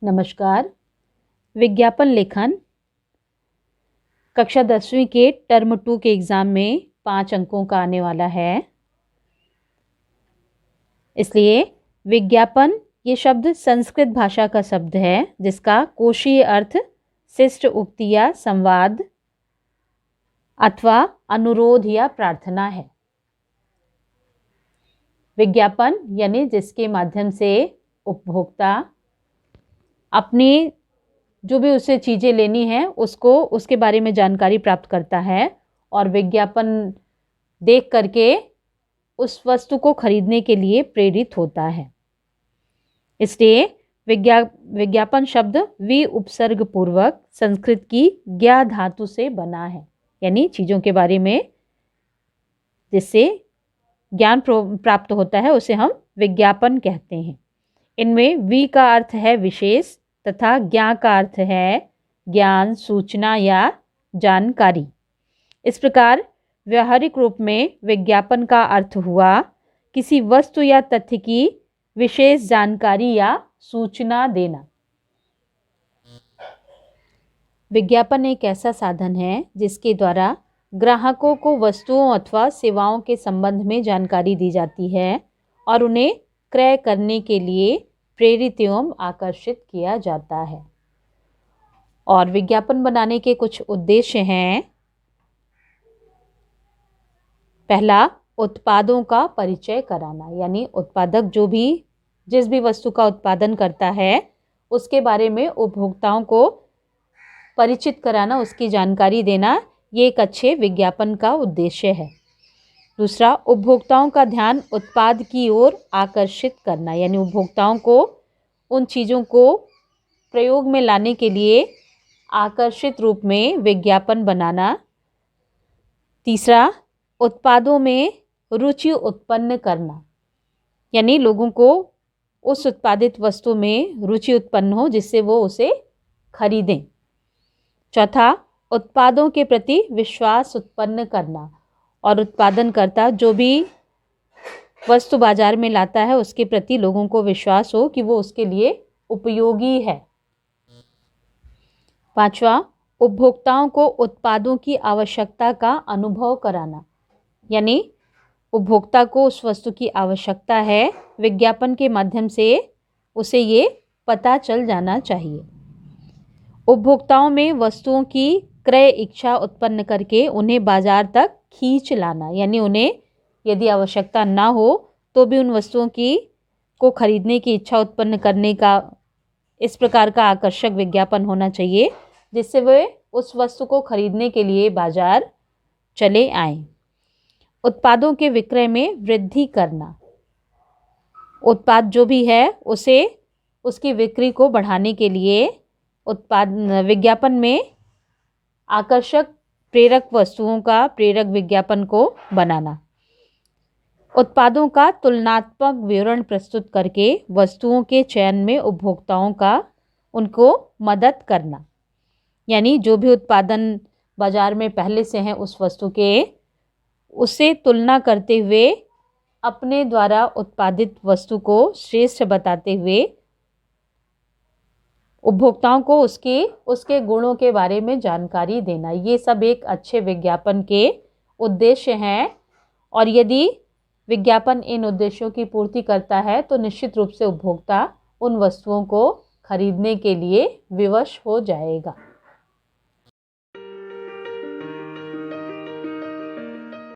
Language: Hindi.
नमस्कार। विज्ञापन लेखन कक्षा 10वीं के टर्म 2 के एग्ज़ाम में 5 अंकों का आने वाला है। इसलिए विज्ञापन ये शब्द संस्कृत भाषा का शब्द है जिसका कोशीय अर्थ शिष्ट उक्ति या संवाद अथवा अनुरोध या प्रार्थना है। विज्ञापन यानी जिसके माध्यम से उपभोक्ता अपनी जो भी उसे चीज़ें लेनी हैं उसके बारे में जानकारी प्राप्त करता है और विज्ञापन देख करके उस वस्तु को खरीदने के लिए प्रेरित होता है। इसलिए विज्ञापन शब्द वि उपसर्ग पूर्वक संस्कृत की ज्ञा धातु से बना है, यानी चीज़ों के बारे में जिससे ज्ञान प्राप्त होता है उसे हम विज्ञापन कहते हैं। इनमें वि का अर्थ है विशेष तथा ज्ञा का अर्थ है ज्ञान, सूचना या जानकारी। इस प्रकार व्यावहारिक रूप में विज्ञापन का अर्थ हुआ किसी वस्तु या तथ्य की विशेष जानकारी या सूचना देना। विज्ञापन एक ऐसा साधन है जिसके द्वारा ग्राहकों को वस्तुओं अथवा सेवाओं के संबंध में जानकारी दी जाती है और उन्हें क्रय करने के लिए प्रेरित एवं आकर्षित किया जाता है। और विज्ञापन बनाने के कुछ उद्देश्य हैं। पहला, उत्पादों का परिचय कराना, यानी उत्पादक जिस भी वस्तु का उत्पादन करता है उसके बारे में उपभोक्ताओं को परिचित कराना, उसकी जानकारी देना, ये एक अच्छे विज्ञापन का उद्देश्य है। दूसरा, उपभोक्ताओं का ध्यान उत्पाद की ओर आकर्षित करना, यानी उपभोक्ताओं को उन चीज़ों को प्रयोग में लाने के लिए आकर्षित रूप में विज्ञापन बनाना। तीसरा, उत्पादों में रुचि उत्पन्न करना, यानी लोगों को उस उत्पादित वस्तु में रुचि उत्पन्न हो जिससे वो उसे खरीदें। चौथा, उत्पादों के प्रति विश्वास उत्पन्न करना और उत्पादनकर्ता जो भी वस्तु बाजार में लाता है उसके प्रति लोगों को विश्वास हो कि वो उसके लिए उपयोगी है। पांचवा, उपभोक्ताओं को उत्पादों की आवश्यकता का अनुभव कराना, यानी उपभोक्ता को उस वस्तु की आवश्यकता है, विज्ञापन के माध्यम से उसे ये पता चल जाना चाहिए। उपभोक्ताओं में वस्तुओं की क्रय इच्छा उत्पन्न करके उन्हें बाजार तक खींच लाना, यानी उन्हें यदि आवश्यकता ना हो तो भी उन वस्तुओं को खरीदने की इच्छा उत्पन्न करने का इस प्रकार का आकर्षक विज्ञापन होना चाहिए जिससे वे उस वस्तु को खरीदने के लिए बाजार चले आएं। उत्पादों के विक्रय में वृद्धि करना, उत्पाद जो भी है उसे उसकी बिक्री को बढ़ाने के लिए विज्ञापन में आकर्षक प्रेरक वस्तुओं का प्रेरक विज्ञापन को बनाना। उत्पादों का तुलनात्मक विवरण प्रस्तुत करके वस्तुओं के चयन में उपभोक्ताओं का उनको मदद करना, यानी जो भी उत्पादन बाजार में पहले से हैं उस वस्तु के उससे तुलना करते हुए अपने द्वारा उत्पादित वस्तु को श्रेष्ठ बताते हुए उपभोक्ताओं को उसके गुणों के बारे में जानकारी देना। ये सब एक अच्छे विज्ञापन के उद्देश्य हैं और यदि विज्ञापन इन उद्देश्यों की पूर्ति करता है तो निश्चित रूप से उपभोक्ता उन वस्तुओं को खरीदने के लिए विवश हो जाएगा।